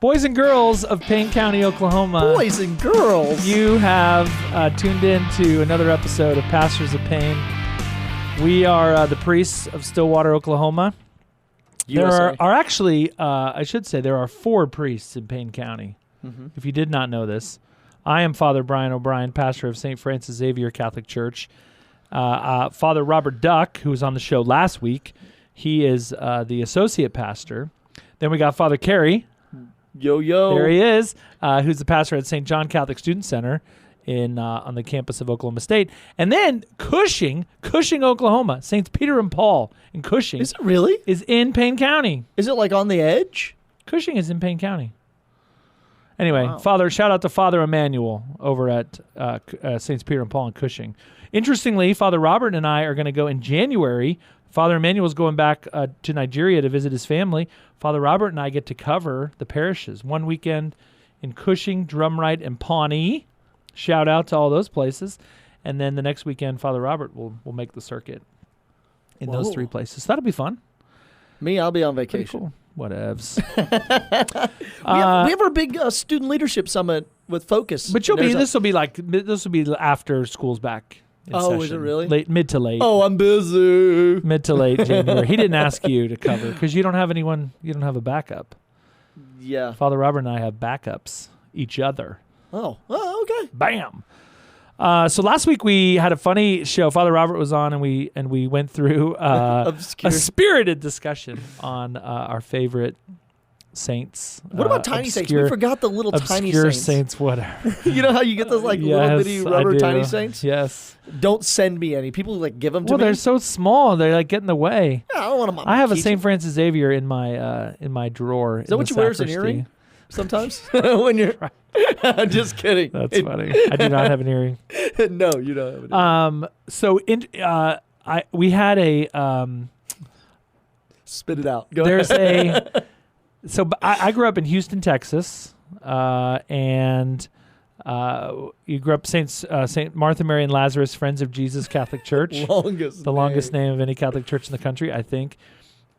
Boys and girls of Payne County, Oklahoma. Boys and girls. You have tuned in to another episode of Pastors of Payne. We are the priests of Stillwater, Oklahoma. USA. There are actually, I should say, there are 4 priests in Payne County. Mm-hmm. If you did not know this, I am Father Brian O'Brien, pastor of St. Francis Xavier Catholic Church. Father Robert Duck, who was on the show last week, he is the associate pastor. Then we got Father Kerry. Yo. There he is, who's the pastor at St. John Catholic Student Center on the campus of Oklahoma State. And then Cushing, Oklahoma, St. Peter and Paul in Cushing. Is it really? Is in Payne County. Is it like on the edge? Cushing is in Payne County. Anyway, Wow. shout out to Father Emmanuel over at St. Peter and Paul in Cushing. Interestingly, Father Robert and I are going to go in January. Father Emmanuel is going back to Nigeria to visit his family. Father Robert and I get to cover the parishes. One weekend in Cushing, Drumright, and Pawnee. Shout out to all those places. And then the next weekend, Father Robert will make the circuit in those 3 places. So that'll be fun. Me, I'll be on vacation. Cool. Whatevs. we have our big student leadership summit with Focus. But this will be after school's back. Oh, is it really? Mid to late. Oh, I'm busy. Mid to late January. He didn't ask you to cover because you don't have anyone. You don't have a backup. Yeah. Father Robert and I have backups each other. Oh, okay. Bam. So last week we had a funny show. Father Robert was on, and we went through a spirited discussion on our favorite saints. What about tiny saints? We forgot the little tiny saints. Whatever. You know how you get those little bitty rubber tiny saints? Yes. Don't send me any. People give them to me. Well, they're so small. They get in the way. Yeah, I don't want them. I have a St. Francis Xavier in my drawer. Is that what you wear as an earring? Sometimes when you're. I'm just kidding. That's funny. I do not have an earring. No, you don't have an earring. So we had a. Spit it out. There's So I grew up in Houston, Texas, and you grew up Saint Martha, Mary, and Lazarus Friends of Jesus Catholic Church. Longest name of any Catholic church in the country, I think.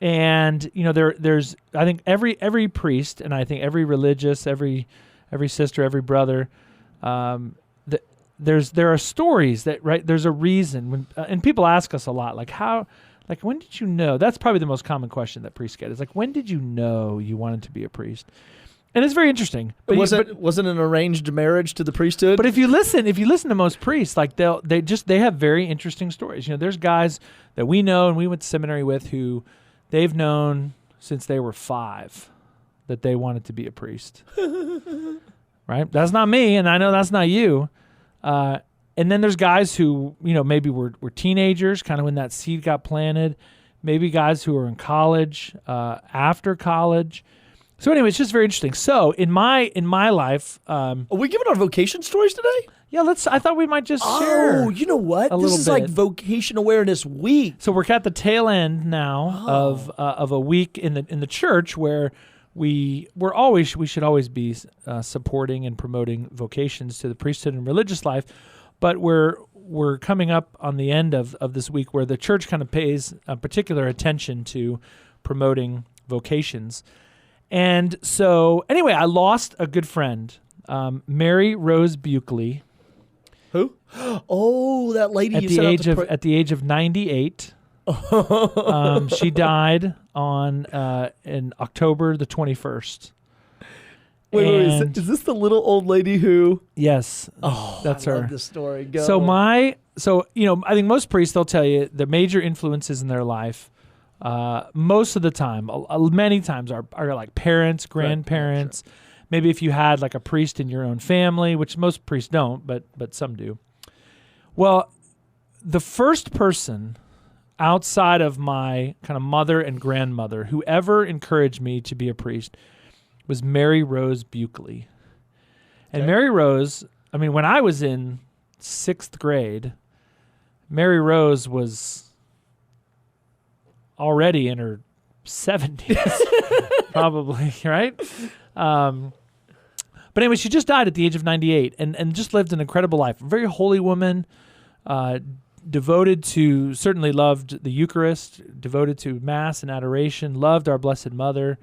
And there's I think every priest, and I think every religious, every sister, every brother, there are stories that there's a reason when and people ask us a lot when did you know? That's probably the most common question that priests get. Is when did you know you wanted to be a priest? And it's very interesting. But wasn't an arranged marriage to the priesthood? But if you listen to most priests, they have very interesting stories. There's guys that we know and we went to seminary with who they've known since they were 5 that they wanted to be a priest. Right? That's not me, and I know that's not you. And then there's guys who, maybe were teenagers, kind of when that seed got planted. Maybe guys who are in college, after college. So anyway, it's just very interesting. So in my life, are we giving our vocation stories today? Yeah, I thought we might just share. Oh, you know what? This is like Vocation Awareness Week. So we're at the tail end now of a week in the church where we should always be supporting and promoting vocations to the priesthood and religious life. But we're coming up on the end of this week where the church kind of pays particular attention to promoting vocations. And so, anyway, I lost a good friend, Mary Rose Buckley. Who? Oh, that lady you said at the age of 98. She died in October the 21st. Wait, is this the little old lady who? Yes. Oh, that's her. I love this story. Go. So I think most priests, they'll tell you the major influences in their life, most of the time, many times are like parents, grandparents. Right. Sure. Maybe if you had like a priest in your own family, which most priests don't, but some do. Well, the first person outside of my kind of mother and grandmother who ever encouraged me to be a priest was Mary Rose Buckley. And okay. Mary Rose, when I was in 6th grade, Mary Rose was already in her 70s, probably, right? But anyway, she just died at the age of 98 and just lived an incredible life. A very holy woman, certainly loved the Eucharist, devoted to Mass and adoration, loved our Blessed Mother,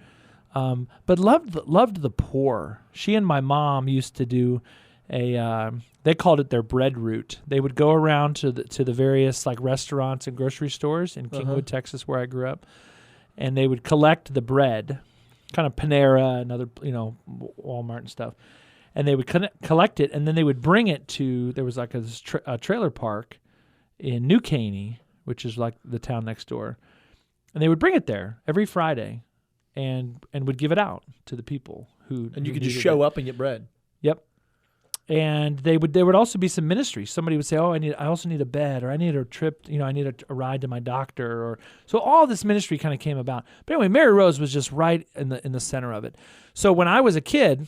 but loved the poor. She and my mom used to do they called it their bread route. They would go around to the various like restaurants and grocery stores in Kingwood, Texas, where I grew up, and they would collect the bread, kind of Panera and other, Walmart and stuff, and they would collect it, and then they would bring it to, there was like a trailer park in New Caney, which is like the town next door, and they would bring it there every Friday, and would give it out to the people who. And you could just show up and get bread. Yep. And there would also be some ministry. Somebody would say, "Oh, I also need a bed, or I need a trip. I need a ride to my doctor." Or so all this ministry kind of came about. But anyway, Mary Rose was just right in the center of it. So when I was a kid,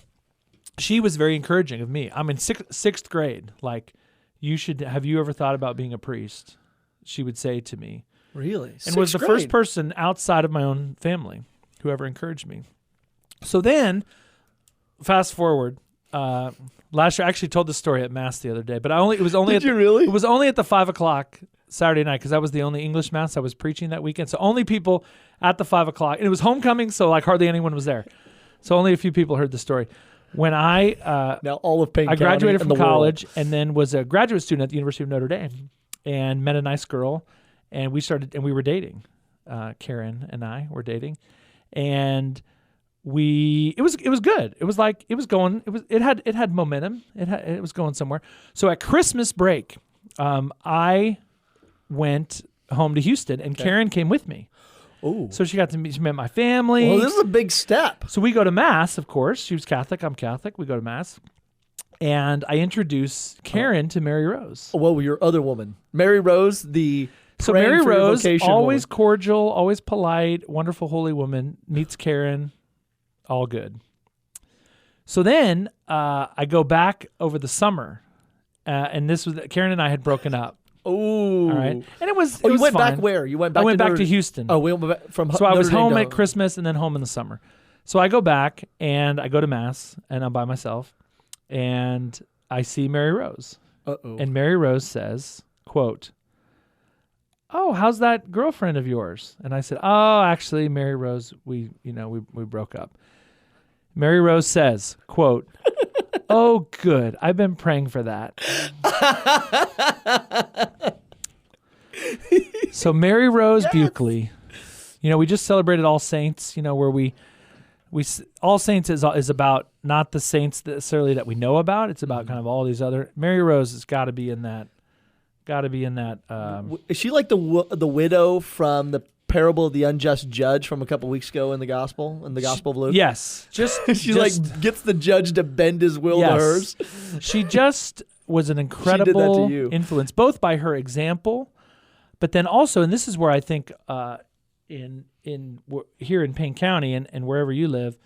she was very encouraging of me. I'm in sixth grade. Like, have you ever thought about being a priest? She would say to me. Really? And was the first person outside of my own family who ever encouraged me. So then, fast forward. Last year, I actually told this story at Mass the other day, but it was only really? It was only at the 5:00 Saturday night because that was the only English Mass I was preaching that weekend. So only people at the 5:00, and it was homecoming, so like hardly anyone was there. So only a few people heard the story. When I now all of Payne I graduated County from college and then was a graduate student at the University of Notre Dame, and met a nice girl, and we were dating. Karen and I were dating, and. It was good. It was like it had momentum. It was going somewhere. So at Christmas break, I went home to Houston, and Karen came with me. Oh, so she met my family. Well, this is a big step. So we go to Mass, of course. She was Catholic. I'm Catholic. We go to Mass, and I introduce Karen to Mary Rose. Well, your other woman, Mary Rose, So Mary Rose, always woman. cordial, always polite, wonderful, holy woman, meets Karen. All good. So then I go back over the summer, and this was Karen and I had broken up. Oh, all right, and it was. You went fine. back where? You went back. I went back to Houston. Oh, we went back from. So I was home at Christmas and then home in the summer. So I go back and I go to Mass and I'm by myself, and I see Mary Rose. Uh-oh. And Mary Rose says, "Quote, oh, how's that girlfriend of yours?" And I said, "Oh, actually, Mary Rose, we broke up." Mary Rose says, quote, "Oh, good. I've been praying for that." So Mary Rose Buckley, we just celebrated All Saints, where we All Saints is about not the saints necessarily that we know about. It's about kind of all these other. Mary Rose has got to be in that. Is she like the widow from the parable of the unjust judge from a couple weeks ago in the Gospel of Luke? Yes. She gets the judge to bend his will to hers. She just was an incredible influence, both by her example, but then also, and this is where I think here in Payne County and wherever you live,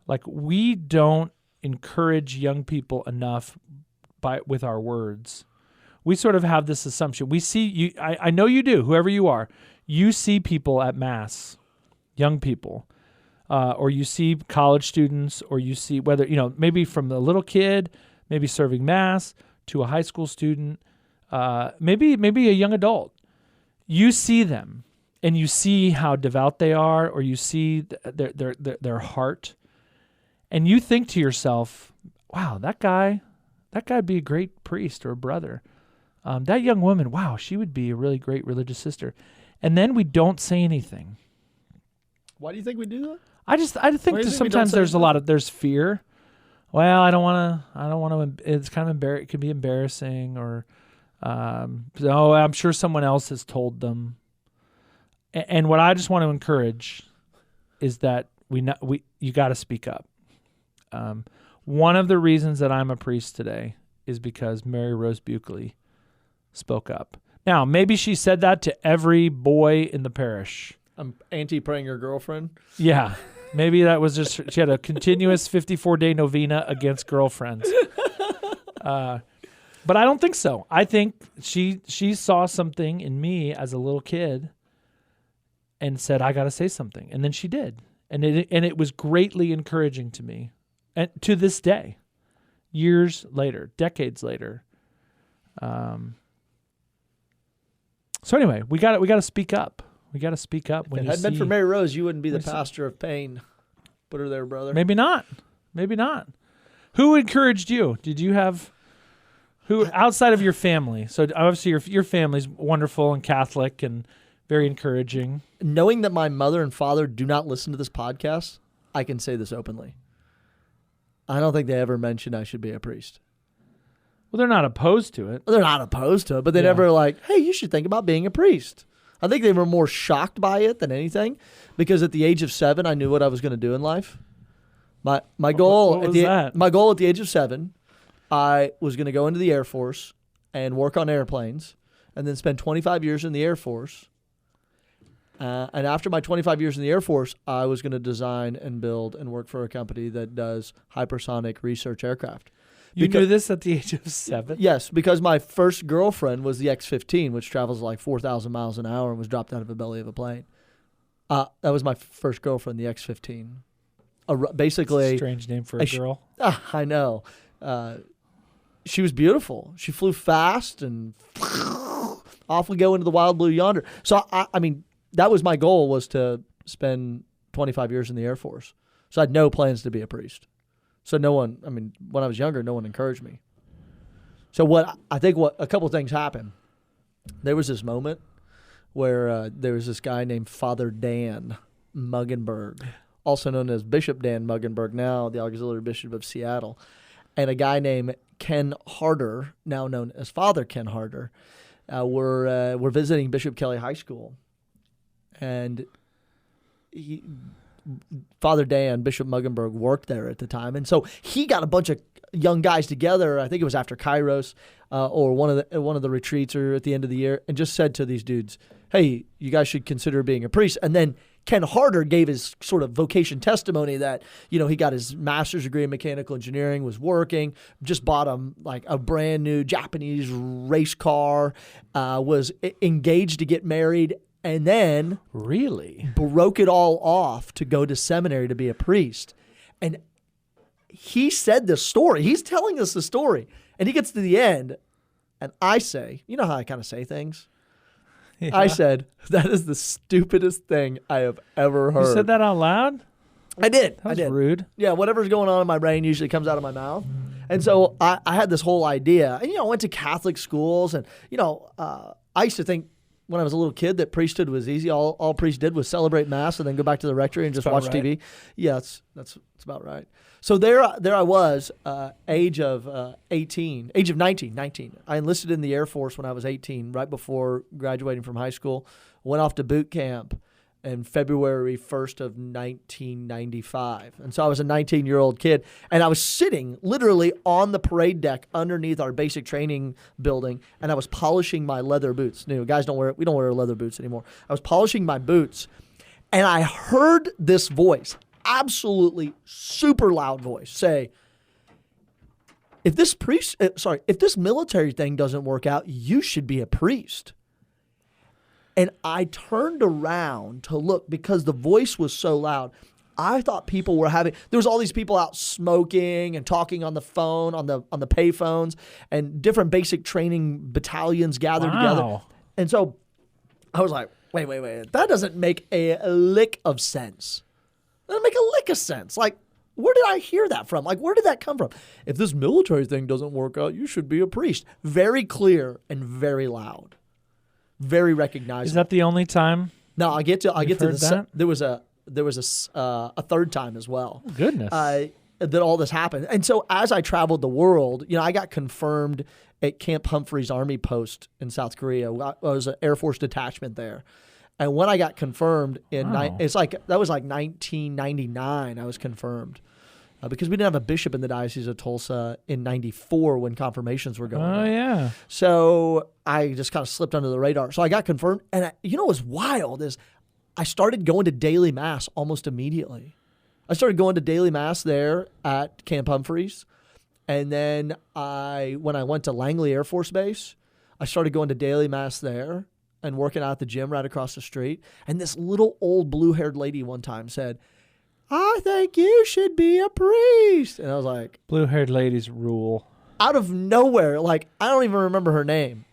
like we don't encourage young people enough with our words. We sort of have this assumption. We see you. I know you do. Whoever you are. You see people at Mass, young people, or you see college students, or you see whether, maybe from a little kid, maybe serving Mass, to a high school student, maybe a young adult. You see them, and you see how devout they are, or you see their heart, and you think to yourself, wow, that guy'd be a great priest or a brother. That young woman, wow, she would be a really great religious sister. And then we don't say anything. Why do you think we do that? I think that sometimes there's fear. Well, I don't want to. It's kind of it could be embarrassing, or I'm sure someone else has told them. And what I just want to encourage is that you got to speak up. One of the reasons that I'm a priest today is because Mary Rose Buckley spoke up. Now, maybe she said that to every boy in the parish. I'm anti-praying your girlfriend? Yeah. Maybe that was just, she had a continuous 54-day novena against girlfriends. But I don't think so. I think she saw something in me as a little kid and said, I got to say something. And then she did. And it was greatly encouraging to me. And to this day, years later, decades later. So anyway, we got to speak up. We got to speak up. If it hadn't been for Mary Rose, you wouldn't be the pastor of Payne. Put her there, brother. Maybe not. Who encouraged you? Did you have who outside of your family? So obviously your family's wonderful and Catholic and very encouraging. Knowing that my mother and father do not listen to this podcast, I can say this openly. I don't think they ever mentioned I should be a priest. Well, they're not opposed to it. They're not opposed to it, but they never like, hey, you should think about being a priest. I think they were more shocked by it than anything, because at the age of 7, I knew what I was going to do in life. My goal what was that? My goal at the age of 7, I was going to go into the Air Force and work on airplanes, and then spend 25 years in the Air Force. And after my 25 years in the Air Force, I was going to design and build and work for a company that does hypersonic research aircraft. You knew this at the age of 7? Yes, because my first girlfriend was the X-15, which travels like 4,000 miles an hour and was dropped out of the belly of a plane. That was my first girlfriend, the X-15. Basically, strange name for a girl. I know. She was beautiful. She flew fast, and off we go into the wild blue yonder. So, I mean, that was my goal, was to spend 25 years in the Air Force. So I had no plans to be a priest. So when I was younger, no one encouraged me. So a couple of things happened. There was this moment where there was this guy named Father Dan Muggenberg, also known as Bishop Dan Muggenberg, now the Auxiliary Bishop of Seattle, and a guy named Ken Harder, now known as Father Ken Harder, were visiting Bishop Kelly High School. And Father Dan, Bishop Muggenberg, worked there at the time. And so he got a bunch of young guys together, I think it was after Kairos or one of the retreats or at the end of the year, and just said to these dudes, hey, you guys should consider being a priest. And then Ken Harder gave his sort of vocation testimony that, he got his master's degree in mechanical engineering, was working, just bought him like a brand new Japanese race car, was engaged to get married, and then really broke it all off to go to seminary to be a priest. And he said this story. He's telling us the story. And he gets to the end, and I say, you know how I kind of say things? Yeah. I said, that is the stupidest thing I have ever heard. You said that out loud? I did. That was rude. Yeah, whatever's going on in my brain usually comes out of my mouth. And so I had this whole idea. And, I went to Catholic schools, and, I used to think, when I was a little kid, that priesthood was easy. All priests did was celebrate mass and then go back to the rectory and just watch TV. Yeah, that's about right. So there I was, age of 19. I enlisted in the Air Force when I was 18, right before graduating from high school. Went off to boot camp in February 1st of 1995. And so I was a 19-year-old kid, and I was sitting literally on the parade deck underneath our basic training building, and I was polishing my leather boots. Guys we don't wear leather boots anymore. I was polishing my boots, and I heard this voice, absolutely super loud voice, say, if this military thing doesn't work out, you should be a priest. And I turned around to look because the voice was so loud. I thought people were there was all these people out smoking and talking on the phone, on the pay phones, and different basic training battalions gathered together. And so I was like, wait. That doesn't make a lick of sense. That doesn't make a lick of sense. Like, where did I hear that from? Like, where did that come from? If this military thing doesn't work out, you should be a priest. Very clear and very loud. Very recognizable. Is that the only time? No, I get to that? There was a third time as well. Goodness. That all this happened. And so as I traveled the world, I got confirmed at Camp Humphreys Army Post in South Korea. I was an Air Force detachment there. And when I got confirmed that was like 1999, I was confirmed. Because we didn't have a bishop in the Diocese of Tulsa in 94 when confirmations were going on. Oh, yeah. So I just kind of slipped under the radar. So I got confirmed. And what was wild is I started going to daily mass almost immediately. I started going to daily mass there at Camp Humphreys. And then when I went to Langley Air Force Base, I started going to daily mass there and working out at the gym right across the street. And this little old blue-haired lady one time said, I think you should be a priest. And I was like, blue-haired ladies rule. Out of nowhere, like, I don't even remember her name.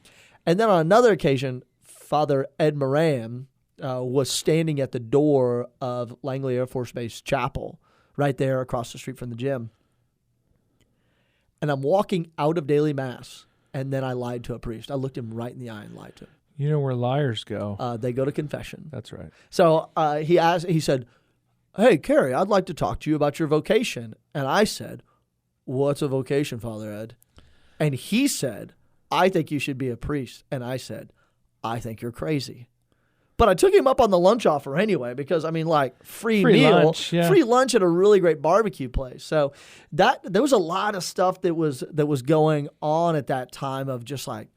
And then on another occasion, Father Ed Moran was standing at the door of Langley Air Force Base Chapel, right there across the street from the gym. And I'm walking out of daily mass, and then I lied to a priest. I looked him right in the eye and lied to him. You know where liars go. They go to confession. That's right. So he said, "Hey, Kerry, I'd like to talk to you about your vocation." And I said, "What's a vocation, Father Ed?" And he said, "I think you should be a priest." And I said, "I think you're crazy." But I took him up on the lunch offer anyway, because free meal, lunch, yeah. free lunch at a really great barbecue place. So there was a lot of stuff that was going on at that time of just like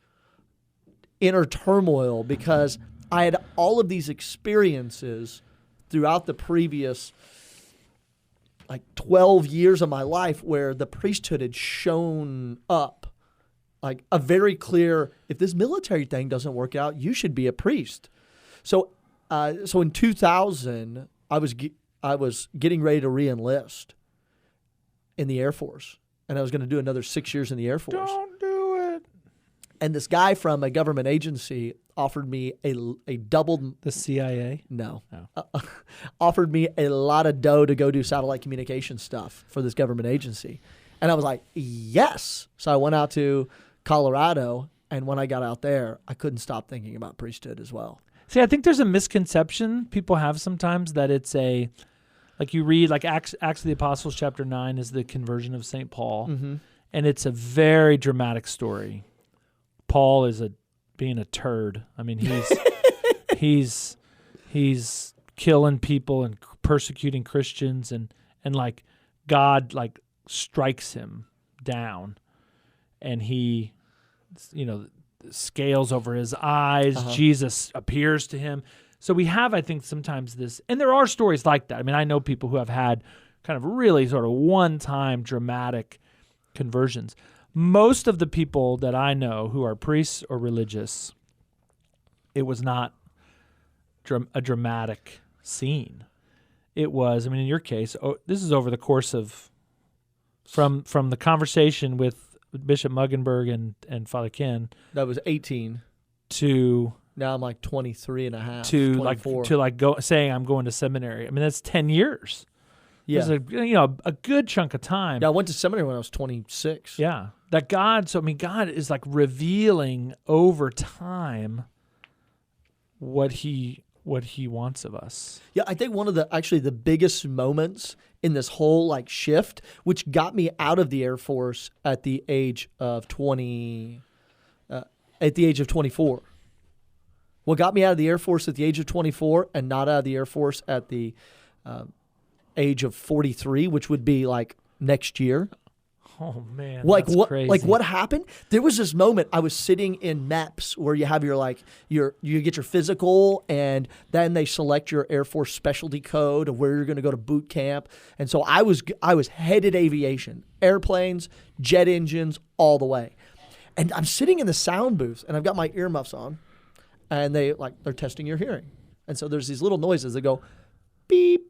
inner turmoil, because I had all of these experiences throughout the previous 12 years of my life where the priesthood had shown up like a very clear, if this military thing doesn't work out, you should be a priest. So in 2000, I was getting ready to re-enlist in the Air Force, and I was going to do another 6 years in the Air Force. Don't do it. And this guy from a government agency offered me a double. The CIA? No. Oh. Offered me a lot of dough to go do satellite communication stuff for this government agency. And I was like, yes. So I went out to Colorado, and when I got out there, I couldn't stop thinking about priesthood as well. See, I think there's a misconception people have sometimes that it's like you read, like Acts of the Apostles chapter 9 is the conversion of St. Paul, Mm-hmm. and it's a very dramatic story. Paul is being a turd. I mean, he's killing people and persecuting Christians, and like God like strikes him down, and he, scales over his eyes. Uh-huh. Jesus appears to him. So we have, I think, sometimes this, and there are stories like that. I mean, I know people who have had kind of really sort of one-time dramatic conversions. Most of the people that I know who are priests or religious, it was not a dramatic scene. It was, I mean, in your case, this is over the course of, from the conversation with Bishop Muggenberg and Father Ken. That was 18. To now I'm like 23 and a half. To 24. go saying I'm going to seminary. I mean, that's 10 years. Yeah. There's a good chunk of time. Yeah, I went to seminary when I was 26. Yeah. That God is like revealing over time what he wants of us. Yeah, I think one of the biggest moments in this whole shift, which got me out of the Air Force at the age of 24. What got me out of the Air Force at the age of 24 and not out of the Air Force at the age of 43, which would be next year. Oh man, that's crazy. What happened? There was this moment. I was sitting in MEPS where you have you get your physical, and then they select your Air Force specialty code of where you're going to go to boot camp. And so I was headed aviation, airplanes, jet engines, all the way. And I'm sitting in the sound booth, and I've got my earmuffs on, and they're testing your hearing. And so there's these little noises that go beep.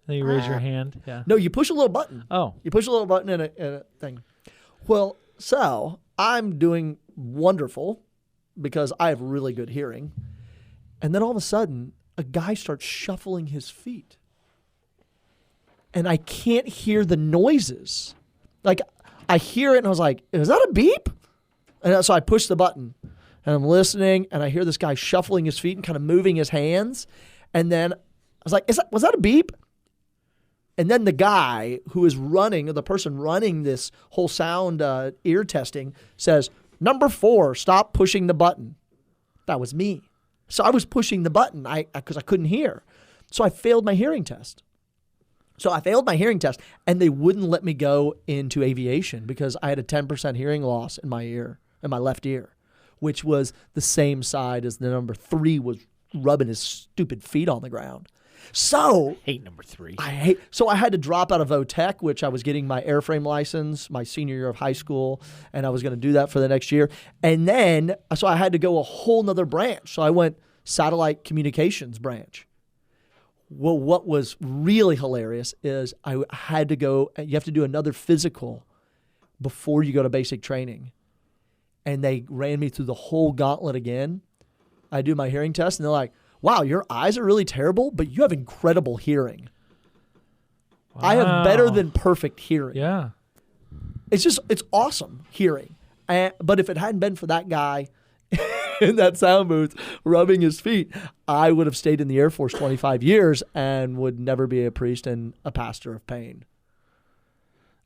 Then you raise your hand. Yeah. No, you push a little button. Oh. You push a little button in a thing. Well, so I'm doing wonderful because I have really good hearing. And then all of a sudden, a guy starts shuffling his feet. And I can't hear the noises. I hear it and I was like, is that a beep? And so I push the button and I'm listening and I hear this guy shuffling his feet and kind of moving his hands. And then I was like, was that a beep? And then the guy who is the person running this whole sound ear testing says, "Number 4, stop pushing the button." That was me. So I was pushing the button because I couldn't hear. So I failed my hearing test. And they wouldn't let me go into aviation because I had a 10% hearing loss in in my left ear, which was the same side as the number 3 was rubbing his stupid feet on the ground. So hate number 3. So I had to drop out of VOTEC, which I was getting my airframe license my senior year of high school, and I was going to do that for the next year. And then, so I had to go a whole nother branch. So I went satellite communications branch. Well, what was really hilarious is I had to go, you have to do another physical before you go to basic training. And they ran me through the whole gauntlet again. I do my hearing test, and they're like, "Wow, your eyes are really terrible, but you have incredible hearing." I have better than perfect hearing. Yeah. It's awesome hearing. But if it hadn't been for that guy in that sound booth rubbing his feet, I would have stayed in the Air Force 25 years and would never be a priest and a pastor of Payne.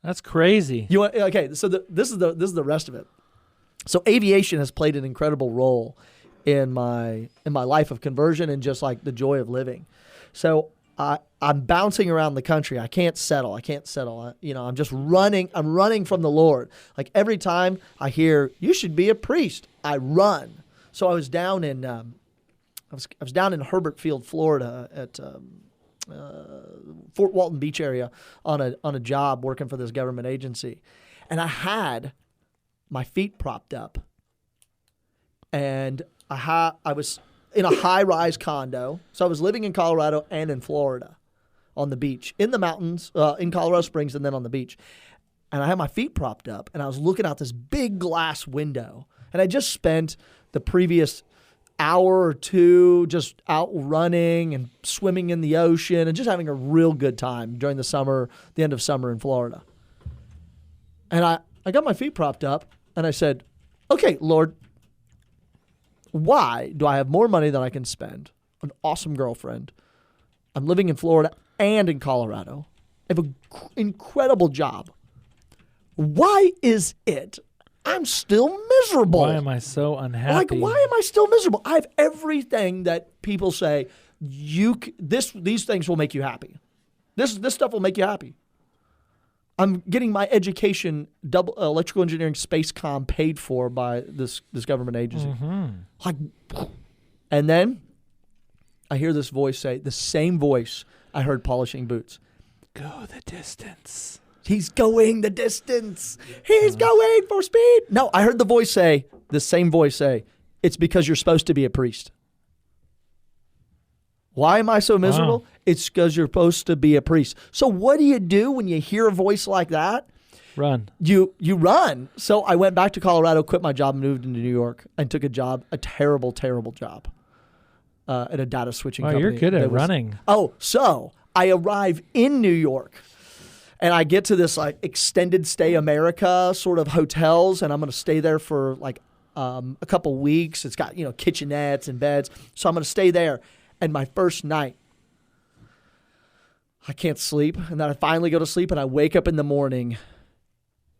That's crazy. Okay, so this is the rest of it. So aviation has played an incredible role in my life of conversion and just like the joy of living. So I'm bouncing around the country. I can't settle. I'm just running. I'm running from the Lord. Like every time I hear you should be a priest, I run. So I was down in I was down in Herbert Field, Florida, at Fort Walton Beach area on a job working for this government agency, and I had my feet propped up, and I was in a high-rise condo. So I was living in Colorado and in Florida on the beach, in the mountains, in Colorado Springs, and then on the beach. And I had my feet propped up, and I was looking out this big glass window. And I just spent the previous hour or two just out running and swimming in the ocean and just having a real good time during the end of summer in Florida. And I got my feet propped up, and I said, okay, Lord, why do I have more money than I can spend? An awesome girlfriend. I'm living in Florida and in Colorado. I have an incredible job. Why is it I'm still miserable? Why am I so unhappy? Like, why am I still miserable? I have everything that people say, these things will make you happy. This stuff will make you happy. I'm getting my education, electrical engineering, space comm paid for by this government agency. Mm-hmm. Like, and then I hear this voice say, the same voice I heard polishing boots. Go the distance. He's going the distance. He's going for speed. No, I heard the same voice say, it's because you're supposed to be a priest. Why am I so miserable? Wow. It's because you're supposed to be a priest. So what do you do when you hear a voice like that? Run. You run. So I went back to Colorado, quit my job, and moved into New York, and took a terrible, terrible job at a data switching company. You're good at running. So I arrive in New York, and I get to this like extended stay America sort of hotels, and I'm going to stay there for like a couple weeks. It's got kitchenettes and beds, so I'm going to stay there. And my first night, I can't sleep. And then I finally go to sleep, and I wake up in the morning,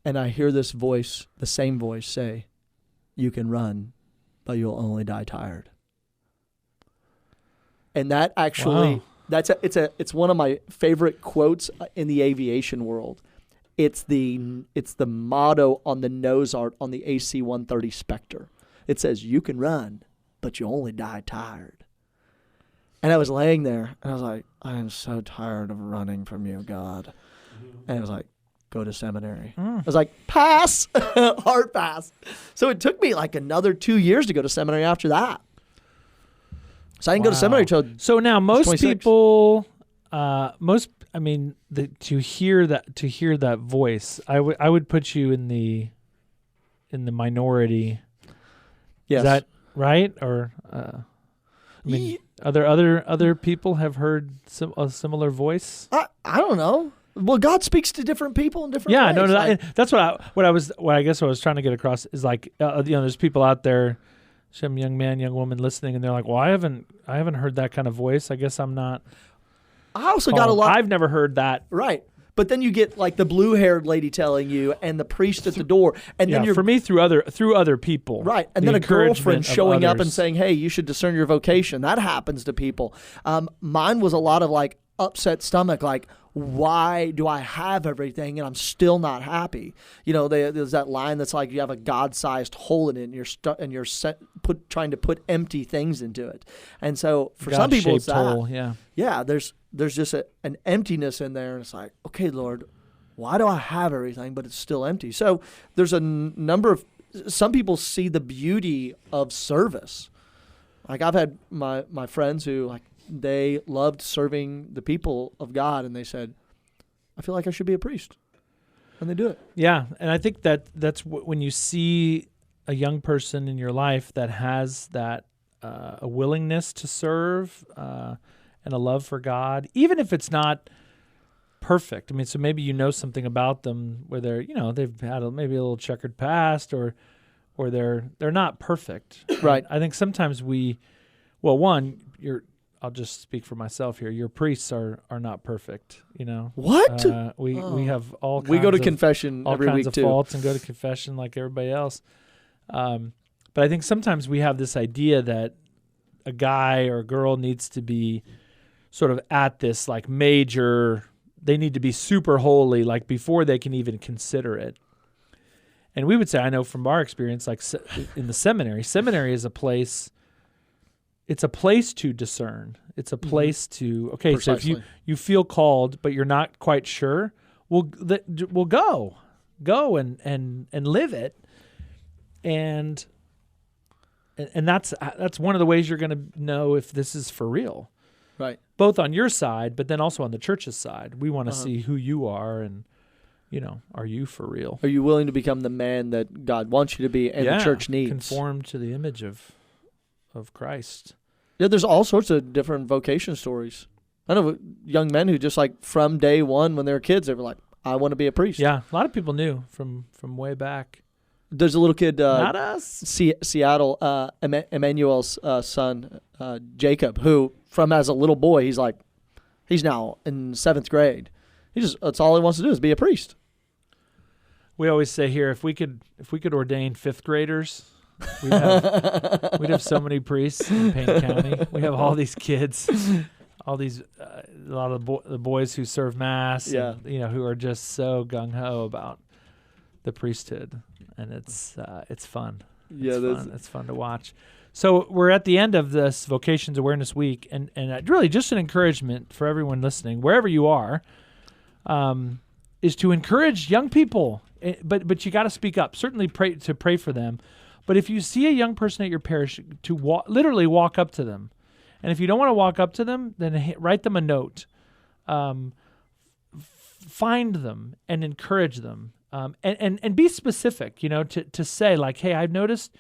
and I hear this voice, the same voice, say, you can run, but you'll only die tired. And that actually, wow. It's one of my favorite quotes in the aviation world. It's the motto on the nose art on the AC-130 Spectre. It says, you can run, but you only die tired. And I was laying there, and I was like, I am so tired of running from you, God. And I was like, go to seminary. I was like, pass, hard pass. So it took me like another 2 years to go to seminary after that. So I didn't go to seminary till So now most 26. people, to hear that voice, I would put you in the minority. Yes. Is that right? Or other people have heard a similar voice? I don't know. Well, God speaks to different people in different ways. No, that's what I guess what I was trying to get across is like there's people out there, some young man, young woman listening, and they're like, well, I haven't heard that kind of voice. I guess I'm not. I also got a lot. I've never heard that. Right. But then you get like the blue-haired lady telling you, and the priest at the door, and then for me through other people, right? And then a girlfriend showing up and saying, "Hey, you should discern your vocation." That happens to people. Mine was a lot of like upset stomach, like, why do I have everything and I'm still not happy? There's that line that's like you have a God-sized hole in it, and you're trying to put empty things into it. And so for some people, it's that. Hole, yeah. There's just an emptiness in there, and it's like, okay, Lord, why do I have everything but it's still empty? So there's a number of some people see the beauty of service. Like I've had my friends who like they loved serving the people of God, and they said, I feel like I should be a priest, and they do it. Yeah, and I think that's when you see a young person in your life that has that a willingness to serve and a love for God, even if it's not perfect. I mean, so maybe you know something about them where they're, they've had maybe a little checkered past, or they're not perfect. Right. I think sometimes I'll just speak for myself here. Your priests are not perfect. What? We have all kinds we go to of, confession all every kinds week of too. faults and go to confession like everybody else. But I think sometimes we have this idea that a guy or a girl needs to be sort of at this like major. They need to be super holy, like before they can even consider it. And we would say, I know from our experience, like in the seminary is a place. It's a place to discern. It's a place to, okay, Precisely. So if you feel called, but you're not quite sure, we'll go and live it. And that's one of the ways you're going to know if this is for real. Right. Both on your side, but then also on the church's side. We want to see who you are and, are you for real? Are you willing to become the man that God wants you to be and the church needs? Conform to the image of Christ. Yeah, there's all sorts of different vocation stories. I know young men who just like from day one when they were kids, they were like, I want to be a priest. Yeah, a lot of people knew from way back. There's a little kid, not us. Seattle, Emmanuel's son, Jacob, who from as a little boy, he's now in 7th grade. That's all he wants to do is be a priest. We always say here, if we could ordain 5th graders, we'd have so many priests in Payne County. We have all these kids, all these a lot of the boys who serve mass, and, who are just so gung ho about the priesthood, and it's fun. It's fun to watch. So we're at the end of this Vocations Awareness Week, and really just an encouragement for everyone listening, wherever you are, is to encourage young people. But you got to speak up. Certainly pray for them. But if you see a young person at your parish, to literally walk up to them, and if you don't want to walk up to them, then write them a note. Find them and encourage them, and be specific. To say like, hey, I've noticed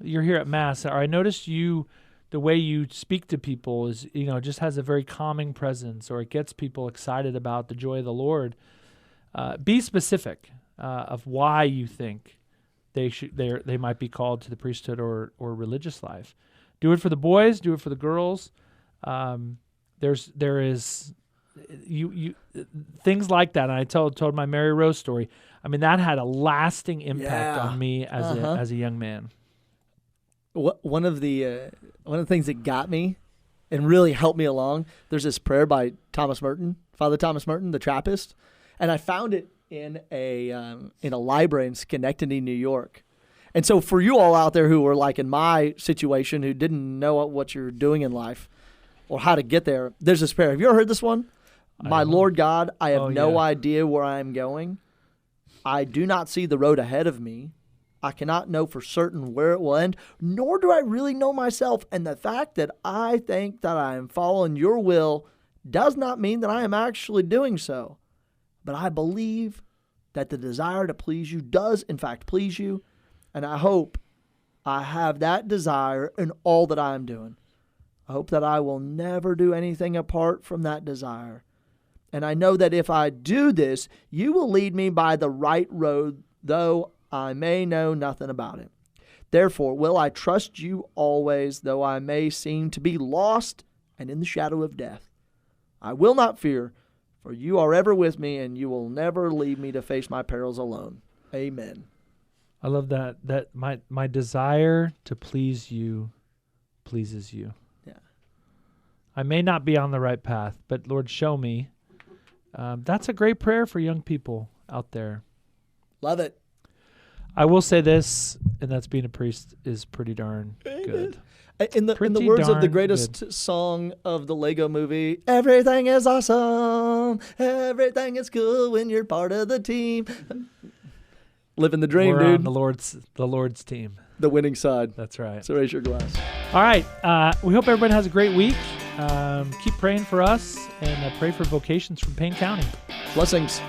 you're here at Mass, or I noticed the way you speak to people is, just has a very calming presence, or it gets people excited about the joy of the Lord. Be specific of why you think they might be called to the priesthood or religious life. Do it for the boys. Do it for the girls. There is things like that. And I told my Mary Rose story. I mean, that had a lasting impact on me as a young man. One of the things that got me and really helped me along, there's this prayer by Father Thomas Merton, the Trappist, and I found it in a library in Schenectady, New York. And so for you all out there who were like in my situation, who didn't know what you're doing in life or how to get there, there's this prayer. Have you ever heard this one? My Lord God, I have no idea where I am going. I do not see the road ahead of me. I cannot know for certain where it will end, nor do I really know myself. And the fact that I think that I am following your will does not mean that I am actually doing so. But I believe that the desire to please you does, in fact, please you. And I hope I have that desire in all that I am doing. I hope that I will never do anything apart from that desire. And I know that if I do this, you will lead me by the right road, though I may know nothing about it. Therefore, will I trust you always, though I may seem to be lost and in the shadow of death. I will not fear, for you are ever with me, and you will never leave me to face my perils alone. Amen. I love that my desire to please you pleases you. Yeah. I may not be on the right path, but Lord, show me. That's a great prayer for young people out there. Love it. I will say this, and that's being a priest is pretty darn good. In the words of the greatest song of the Lego movie, everything is awesome. Everything is cool when you're part of the team. Living the dream, We're dude. on the Lord's team. The winning side. That's right. So raise your glass. All right. We hope everybody has a great week. Keep praying for us and pray for vocations from Payne County. Blessings.